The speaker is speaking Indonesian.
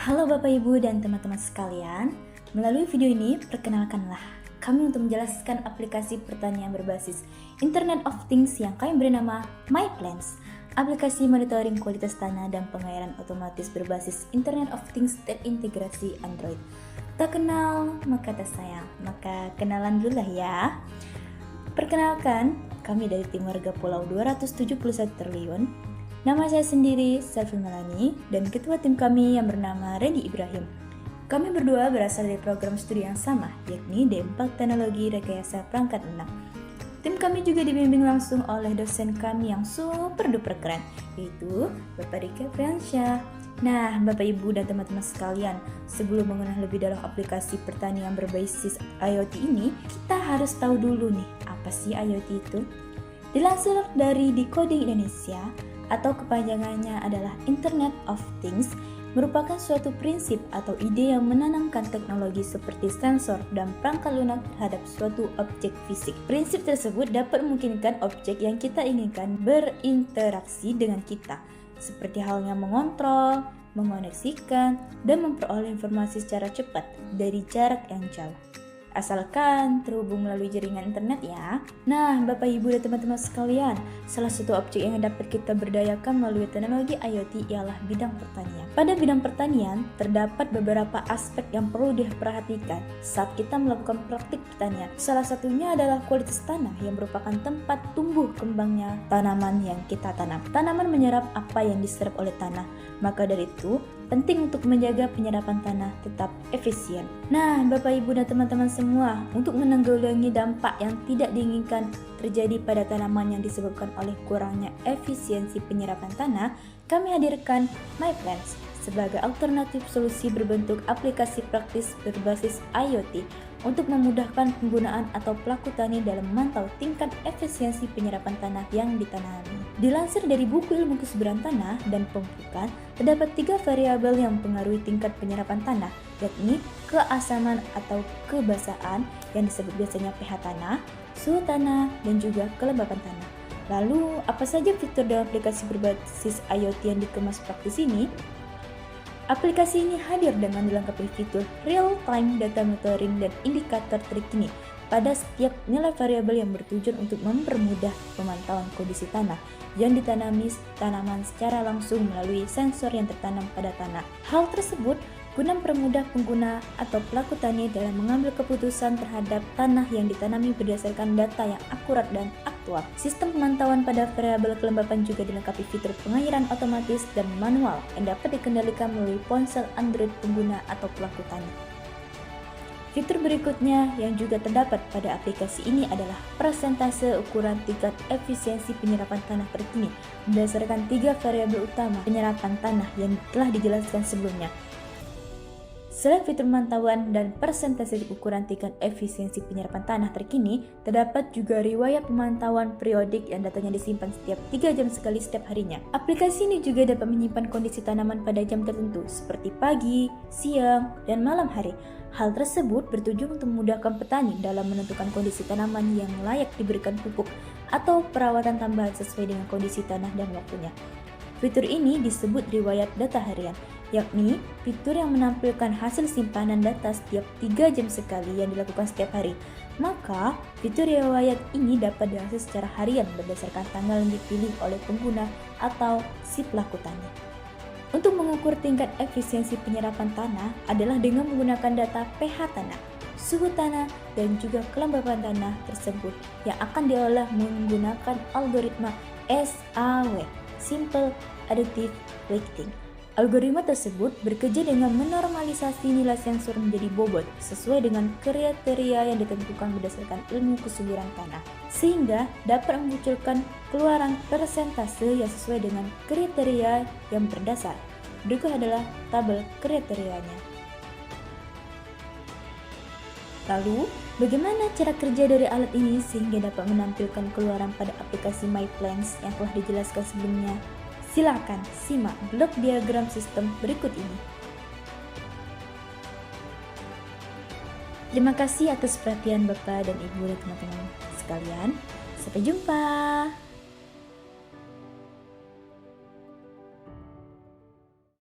Halo Bapak Ibu dan teman-teman sekalian, melalui video ini perkenalkanlah kami untuk menjelaskan aplikasi pertanian berbasis Internet of Things yang kami beri nama MyPlants, aplikasi monitoring kualitas tanah dan pengairan otomatis berbasis Internet of Things terintegrasi Android. Tak kenal maka tak sayang, maka kenalan dulu lah ya. Perkenalkan, kami dari tim warga Pulau 271 Triliun. Nama saya sendiri, Selvi Melani, dan ketua tim kami yang bernama Randy Ibrahim. Kami berdua berasal dari program studi yang sama, yakni D4 Teknologi Rekayasa Perangkat Lunak. Tim kami juga dibimbing langsung oleh dosen kami yang super duper keren, yaitu Bapak Rika Friansyah. Nah, Bapak Ibu dan teman-teman sekalian, sebelum mengenal lebih dalam aplikasi pertanian berbasis IoT ini, kita harus tahu dulu nih, apa sih IoT itu? Dilansir dari Decoding Indonesia, atau kepanjangannya adalah Internet of Things, merupakan suatu prinsip atau ide yang menanamkan teknologi seperti sensor dan perangkat lunak terhadap suatu objek fisik. Prinsip tersebut dapat memungkinkan objek yang kita inginkan berinteraksi dengan kita, seperti halnya mengontrol, mengoneksikan, dan memperoleh informasi secara cepat dari jarak yang jauh. Asalkan terhubung melalui jaringan internet ya. Nah, Bapak Ibu dan teman-teman sekalian, salah satu objek yang dapat kita berdayakan melalui teknologi IoT ialah bidang pertanian. Pada bidang pertanian, terdapat beberapa aspek yang perlu diperhatikan saat kita melakukan praktik pertanian. Salah satunya adalah kualitas tanah yang merupakan tempat tumbuh kembangnya tanaman yang kita tanam. Tanaman menyerap apa yang diserap oleh tanah, maka dari itu penting untuk menjaga penyerapan tanah tetap efisien. Nah, Bapak Ibu dan teman-teman semua, untuk menanggulangi dampak yang tidak diinginkan terjadi pada tanaman yang disebabkan oleh kurangnya efisiensi penyerapan tanah, kami hadirkan MyPlants sebagai alternatif solusi berbentuk aplikasi praktis berbasis IoT untuk memudahkan penggunaan atau pelaku tani dalam memantau tingkat efisiensi penyerapan tanah yang ditanami. Dilansir dari buku ilmu kesuburan tanah dan pemupukan, terdapat 3 variabel yang mempengaruhi tingkat penyerapan tanah, yakni keasaman atau kebasahan yang disebut biasanya pH tanah, suhu tanah, dan juga kelembapan tanah. Lalu, apa saja fitur dalam aplikasi berbasis IoT yang dikemas praktis ini? Aplikasi ini hadir dengan dilengkapi fitur real-time data monitoring dan indikator terkini pada setiap nilai variabel yang bertujuan untuk mempermudah pemantauan kondisi tanah yang ditanami tanaman secara langsung melalui sensor yang tertanam pada tanah. Hal tersebut guna mempermudah pengguna atau pelaku tani dalam mengambil keputusan terhadap tanah yang ditanami berdasarkan data yang akurat dan aktual. Sistem pemantauan pada variabel kelembapan juga dilengkapi fitur pengairan otomatis dan manual yang dapat dikendalikan melalui ponsel Android pengguna atau pelaku tani. Fitur berikutnya yang juga terdapat pada aplikasi ini adalah persentase ukuran tingkat efisiensi penyerapan tanah terkini berdasarkan 3 variabel utama penyerapan tanah yang telah dijelaskan sebelumnya. Selain fitur pemantauan dan persentase ukuran tingkat efisiensi penyerapan tanah terkini, terdapat juga riwayat pemantauan periodik yang datanya disimpan setiap 3 jam sekali setiap harinya. Aplikasi ini juga dapat menyimpan kondisi tanaman pada jam tertentu seperti pagi, siang, dan malam hari. Hal tersebut bertujuan untuk memudahkan petani dalam menentukan kondisi tanaman yang layak diberikan pupuk atau perawatan tambahan sesuai dengan kondisi tanah dan waktunya. Fitur ini disebut riwayat data harian, yakni fitur yang menampilkan hasil simpanan data setiap 3 jam sekali yang dilakukan setiap hari. Maka, fitur riwayat ini dapat diakses secara harian berdasarkan tanggal yang dipilih oleh pengguna atau si pelaku tani. Untuk mengukur tingkat efisiensi penyerapan tanah adalah dengan menggunakan data pH tanah, suhu tanah, dan juga kelembapan tanah tersebut yang akan diolah menggunakan algoritma SAW, Simple Additive Weighting. Algoritma tersebut bekerja dengan menormalisasi nilai sensor menjadi bobot sesuai dengan kriteria yang ditentukan berdasarkan ilmu kesuburan tanah, sehingga dapat memunculkan keluaran persentase yang sesuai dengan kriteria yang berdasar. Berikut adalah tabel kriterianya. Lalu, bagaimana cara kerja dari alat ini sehingga dapat menampilkan keluaran pada aplikasi MyPlants yang telah dijelaskan sebelumnya? Silakan simak blok diagram sistem berikut ini. Terima kasih atas perhatian Bapak dan Ibu dan teman-teman sekalian. Sampai jumpa.